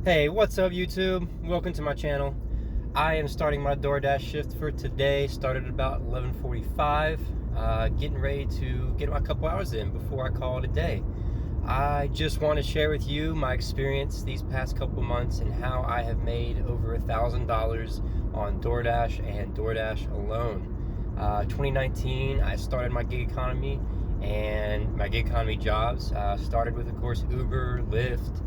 Hey, what's up YouTube? Welcome to my channel. I am starting my Doordash shift for today. Started at about 11:45. Getting ready to get a couple hours in before I call it a day. I just want to share with you my experience these past couple months and how I have made over $1,000 on Doordash and Doordash alone. 2019, I started my gig economy and my gig economy jobs. Started with, of course, Uber, Lyft.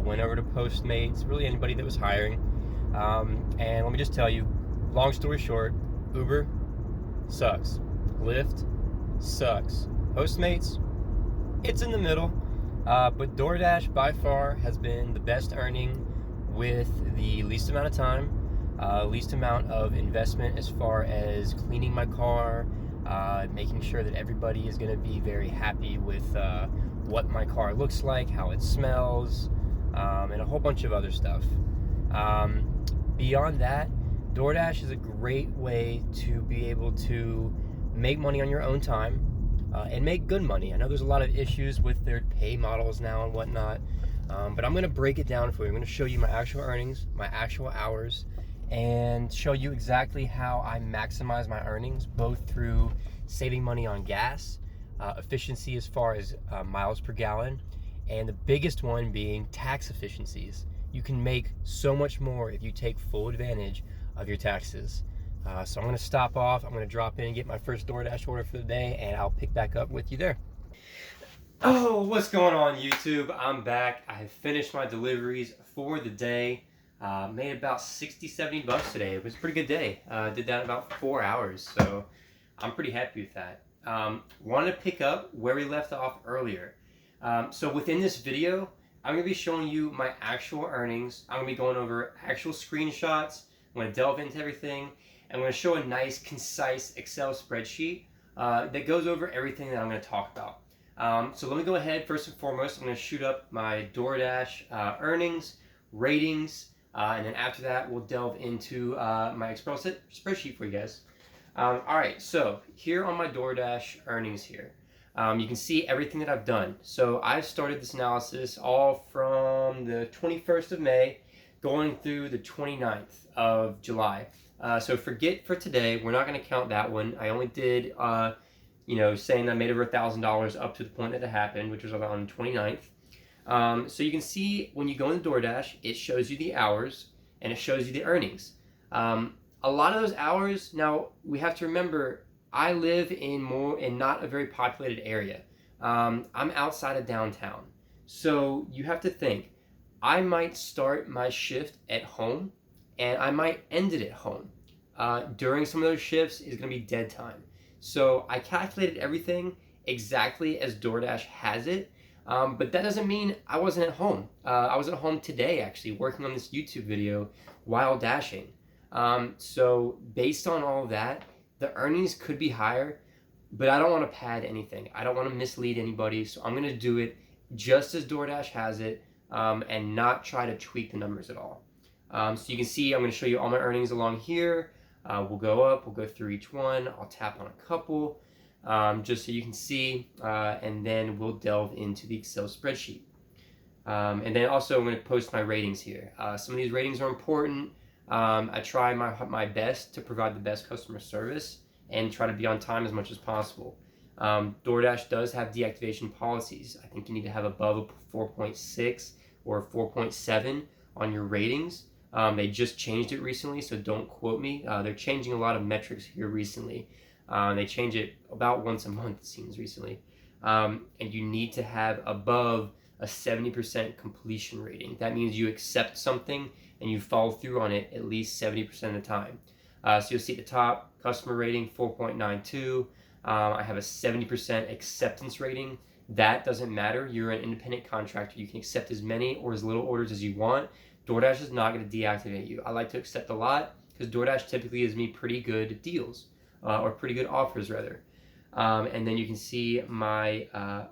Went over to Postmates, really anybody that was hiring. And let me just tell you, long story short, Uber sucks. Lyft sucks. Postmates, it's in the middle. But DoorDash by far has been the best earning with the least amount of time, least amount of investment as far as cleaning my car, making sure that everybody is going to be very happy with what my car looks like, how it smells, and a whole bunch of other stuff. Beyond that, DoorDash is a great way to be able to make money on your own time and make good money. I know there's a lot of issues with their pay models now and whatnot, but I'm going to break it down for you. I'm going to show you my actual earnings, my actual hours, and show you exactly how I maximize my earnings, both through saving money on gas, efficiency as far as miles per gallon, and the biggest one being tax efficiencies. You can make so much more if you take full advantage of your taxes. So I'm going to stop off, I'm going to drop in and get my first DoorDash order for the day, and I'll pick back up with you there. Oh, what's going on YouTube? I'm back. I have finished my deliveries for the day. Made about 60-70 bucks today. It was a pretty good day. Did that in about 4 hours, so I'm pretty happy with that. Wanted to pick up where we left off earlier. So within this video, I'm going to be showing you my actual earnings. I'm going to be going over actual screenshots. I'm going to delve into everything. I'm going to show a nice, concise Excel spreadsheet that goes over everything that I'm going to talk about. So let me go ahead. First and foremost, I'm going to shoot up my DoorDash earnings, ratings, and then after that, we'll delve into my Excel spreadsheet for you guys. All right, so here on my DoorDash earnings here, you can see everything that I've done. So I've started this analysis all from the 21st of May going through the 29th of July. So forget for today, we're not going to count that one. I only did, saying I made over $1,000 up to the point that it happened, which was on the 29th. So you can see when you go into DoorDash, it shows you the hours and it shows you the earnings. A lot of those hours, now we have to remember, I live in not a very populated area. I'm outside of downtown. So you have to think, I might start my shift at home and I might end it at home. During some of those shifts is going to be dead time. So I calculated everything exactly as DoorDash has it. But that doesn't mean I wasn't at home. I was at home today actually working on this YouTube video while dashing. So based on all of that, the earnings could be higher, but I don't want to pad anything. I don't want to mislead anybody, so I'm going to do it just as DoorDash has it and not try to tweak the numbers at all. So you can see I'm going to show you all my earnings along here. We'll go up, we'll go through each one. I'll tap on a couple just so you can see, and then we'll delve into the Excel spreadsheet. And then also I'm going to post my ratings here. Some of these ratings are important. I try my best to provide the best customer service and try to be on time as much as possible. DoorDash does have deactivation policies. I think you need to have above a 4.6 or a 4.7 on your ratings. They just changed it recently, so don't quote me. They're changing a lot of metrics here recently. They change it about once a month, it seems, recently. And you need to have above a 70% completion rating. That means you accept something and you follow through on it at least 70% of the time. So you'll see at the top, customer rating 4.92. I have a 70% acceptance rating. That doesn't matter. You're an independent contractor. You can accept as many or as little orders as you want. DoorDash is not going to deactivate you. I like to accept a lot because DoorDash typically gives me pretty good deals or pretty good offers rather. And then you can see my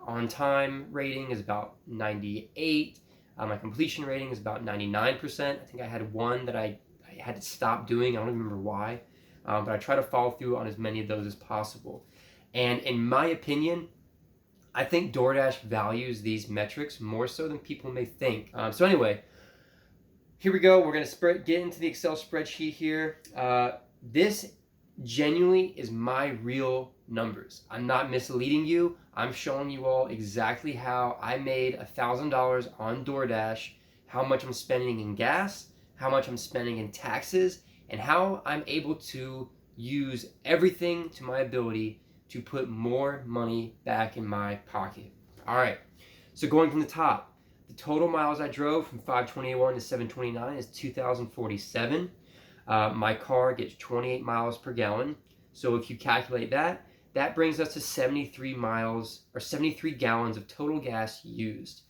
on-time rating is about 98. My completion rating is about 99%. I think I had one that I had to stop doing. I don't remember why. But I try to follow through on as many of those as possible. And in my opinion, I think DoorDash values these metrics more so than people may think. So anyway, here we go. We're going to get into the Excel spreadsheet here. This genuinely is my real numbers. I'm not misleading you. I'm showing you all exactly how I made $1,000 on Doordash, how much I'm spending in gas, how much I'm spending in taxes, and how I'm able to use everything to my ability to put more money back in my pocket. All right, so going from the top, the total miles I drove from 521 to 729 is 2,047. My car gets 28 miles per gallon. So if you calculate that, that brings us to 73 miles or 73 gallons of total gas used.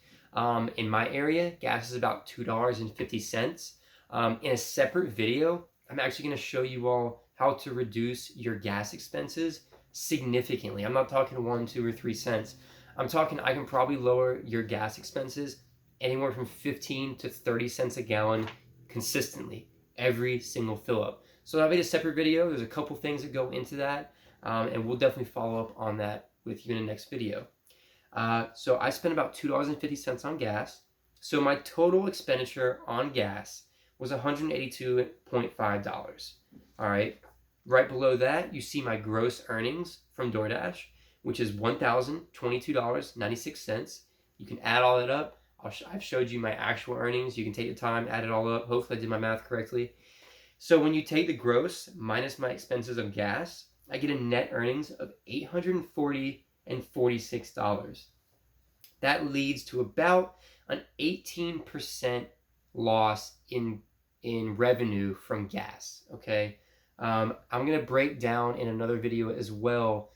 In my area, gas is about $2.50. In a separate video, I'm actually going to show you all how to reduce your gas expenses significantly. I'm not talking 1, 2, or 3 cents. I'm talking I can probably lower your gas expenses anywhere from 15 to 30 cents a gallon consistently every single fill up. So I made a separate video. There's a couple things that go into that, and we'll definitely follow up on that with you in the next video. So I spent about $2.50 on gas. So my total expenditure on gas was $182.5. All right. Right below that, you see my gross earnings from Doordash, which is $1,022.96. You can add all that up. I've showed you my actual earnings. You can take the time, add it all up. Hopefully I did my math correctly. So when you take the gross minus my expenses of gas, I get a net earnings of $840.46. That leads to about an 18% loss in revenue from gas, okay? I'm going to break down in another video as well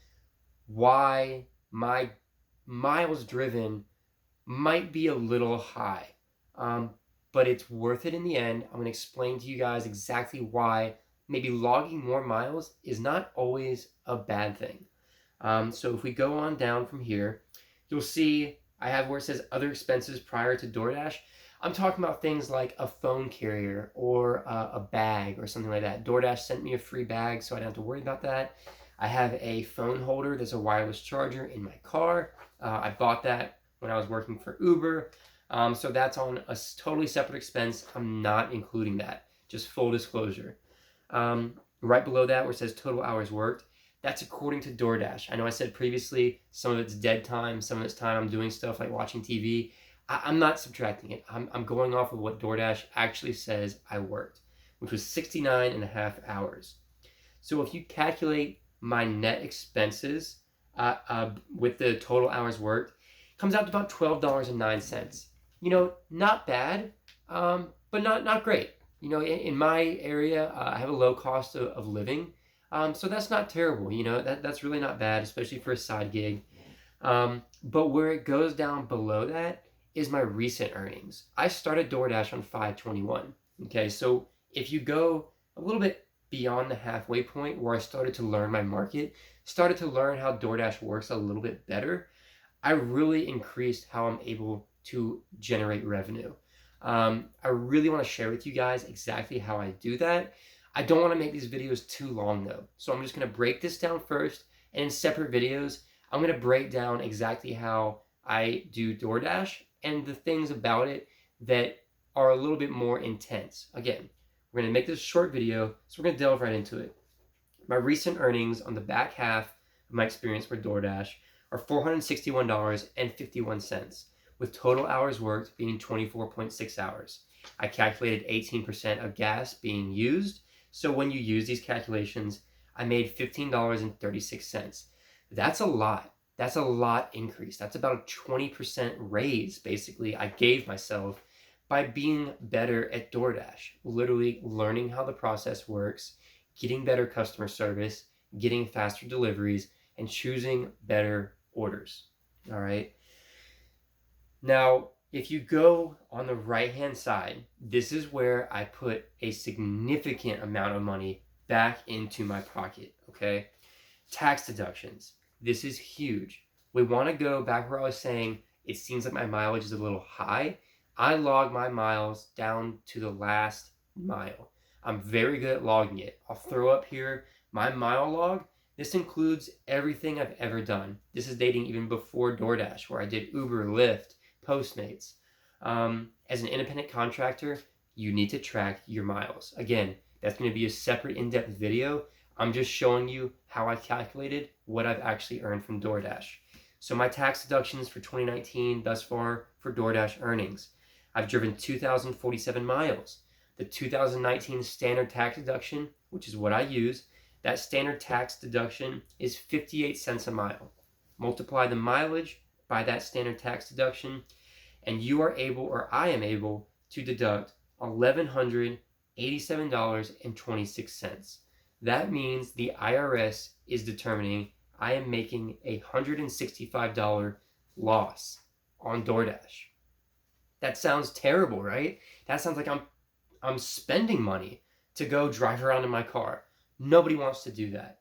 why my miles driven might be a little high, but it's worth it in the end. I'm going to explain to you guys exactly why maybe logging more miles is not always a bad thing. So if we go on down from here, you'll see I have where it says other expenses prior to Doordash. I'm talking about things like a phone carrier or a bag or something like that. Doordash sent me a free bag, so I don't have to worry about that. I have a phone holder that's a wireless charger in my car. I bought that when I was working for Uber. So that's on a totally separate expense. I'm not including that, just full disclosure. Right below that where it says total hours worked, that's according to Doordash. I know I said previously some of it's dead time, some of it's time I'm doing stuff like watching TV. I'm not subtracting it. I'm going off of what Doordash actually says I worked, which was 69 and a half hours. So if you calculate my net expenses with the total hours worked, it comes out to about $12.09. You know, not bad, but not great. You know, in my area, I have a low cost of living. So that's not terrible, you know, that's really not bad, especially for a side gig. But where it goes down below that is my recent earnings. I started Doordash on 5/21. Okay, so if you go a little bit beyond the halfway point where I started to learn my market, started to learn how Doordash works a little bit better, I really increased how I'm able to generate revenue. I really want to share with you guys exactly how I do that. I don't want to make these videos too long though. So I'm just going to break this down first, and in separate videos, I'm going to break down exactly how I do Doordash and the things about it that are a little bit more intense. Again, we're going to make this a short video, so we're going to delve right into it. My recent earnings on the back half of my experience with Doordash are $461.51, with total hours worked being 24.6 hours. I calculated 18% of gas being used, so when you use these calculations, I made $15.36. That's a lot. That's a lot increase. That's about a 20% raise, basically, I gave myself by being better at Doordash, literally learning how the process works, getting better customer service, getting faster deliveries, and choosing better orders. All right. Now, if you go on the right-hand side, this is where I put a significant amount of money back into my pocket, okay? Tax deductions. This is huge. We want to go back where I was saying it seems like my mileage is a little high. I log my miles down to the last mile. I'm very good at logging it. I'll throw up here my mile log. This includes everything I've ever done. This is dating even before Doordash, where I did Uber, Lyft, Postmates. As an independent contractor, you need to track your miles. Again, that's going to be a separate in-depth video. I'm just showing you how I calculated what I've actually earned from DoorDash. So my tax deductions for 2019 thus far for DoorDash earnings. I've driven 2,047 miles. The 2019 standard tax deduction, which is what I use, that standard tax deduction is 58 cents a mile. Multiply the mileage by that standard tax deduction, and you are able, or I am able, to deduct $1,187.26. That means the IRS is determining I am making a $165 loss on DoorDash. That sounds terrible, right? That sounds like I'm spending money to go drive around in my car. Nobody wants to do that.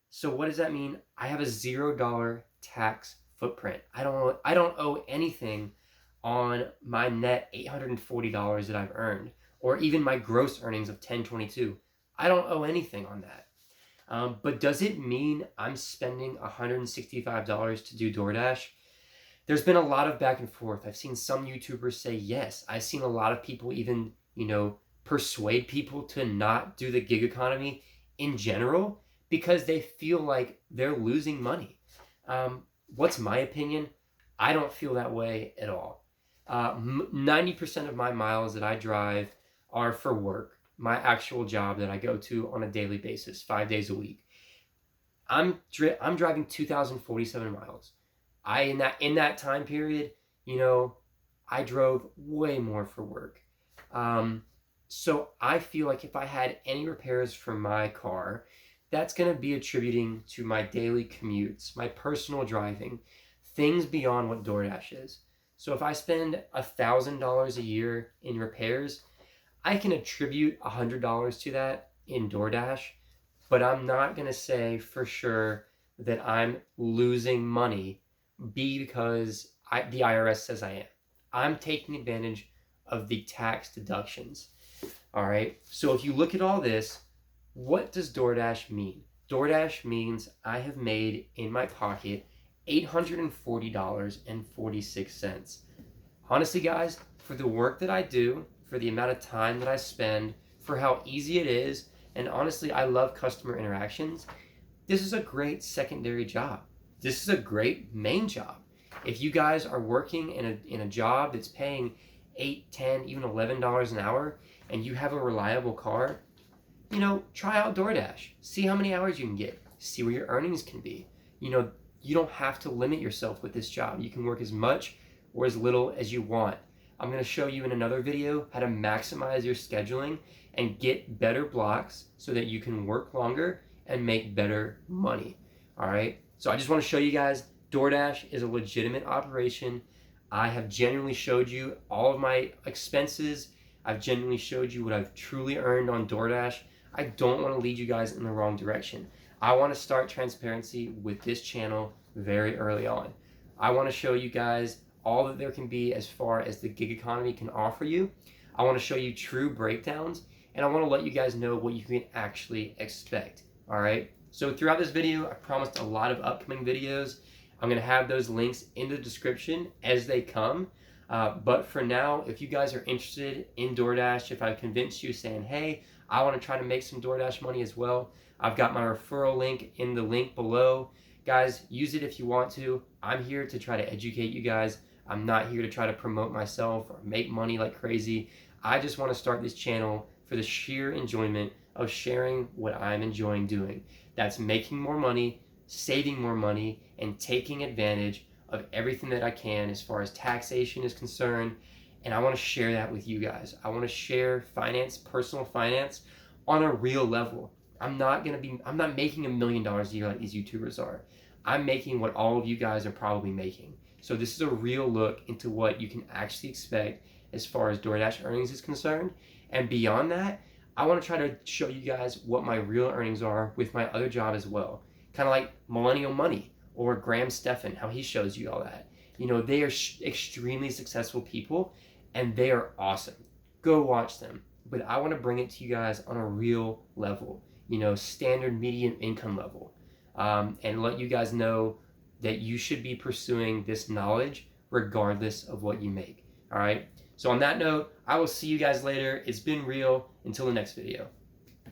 So what does that mean? I have a $0 tax footprint. I don't owe anything on my net $840 that I've earned, or even my gross earnings of $1,022. I don't owe anything on that. But does it mean I'm spending $165 to do DoorDash? There's been a lot of back and forth. I've seen some YouTubers say yes. I've seen a lot of people even, persuade people to not do the gig economy in general because they feel like they're losing money. What's my opinion? I don't feel that way at all. 90% of my miles that I drive are for work, my actual job that I go to on a daily basis, 5 days a week. I'm driving 2,047 miles. In that time period, I drove way more for work. So I feel like if I had any repairs for my car, that's going to be attributing to my daily commutes, my personal driving, things beyond what DoorDash is. So if I spend $1,000 a year in repairs, I can attribute $100 to that in DoorDash, but I'm not going to say for sure that I'm losing money because the IRS says I am. I'm taking advantage of the tax deductions. All right. So if you look at all this, what does DoorDash mean? DoorDash means I have made in my pocket $840.46. Honestly, guys, for the work that I do, for the amount of time that I spend, for how easy it is, and honestly, I love customer interactions, this is a great secondary job. This is a great main job. If you guys are working in a job that's paying $8, $10, even $11 an hour, and you have a reliable car, try out DoorDash. See how many hours you can get. See where your earnings can be. You don't have to limit yourself with this job. You can work as much or as little as you want. I'm going to show you in another video how to maximize your scheduling and get better blocks so that you can work longer and make better money. All right. So I just want to show you guys DoorDash is a legitimate operation. I have genuinely showed you all of my expenses. I've genuinely showed you what I've truly earned on DoorDash. I don't want to lead you guys in the wrong direction. I want to start transparency with this channel very early on. I want to show you guys all that there can be as far as the gig economy can offer you. I want to show you true breakdowns, and I want to let you guys know what you can actually expect. All right. So throughout this video, I promised a lot of upcoming videos. I'm going to have those links in the description as they come. But for now, if you guys are interested in DoorDash, if I've convinced you saying, hey, I want to try to make some DoorDash money as well, I've got my referral link in the link below. Guys, use it if you want to. I'm here to try to educate you guys. I'm not here to try to promote myself or make money like crazy. I just want to start this channel for the sheer enjoyment of sharing what I'm enjoying doing. That's making more money, saving more money, and taking advantage of everything that I can as far as taxation is concerned. And I want to share that with you guys. I want to share finance, personal finance, on a real level. I'm not making $1 million a year like these YouTubers are. I'm making what all of you guys are probably making. So this is a real look into what you can actually expect as far as DoorDash earnings is concerned. And beyond that, I want to try to show you guys what my real earnings are with my other job as well. Kind of like Millennial Money or Graham Stephan, how he shows you all that. They are extremely successful people and they are awesome. Go watch them. But I want to bring it to you guys on a real level, standard median income level, and let you guys know that you should be pursuing this knowledge regardless of what you make. All right. So on that note, I will see you guys later. It's been real. Until the next video.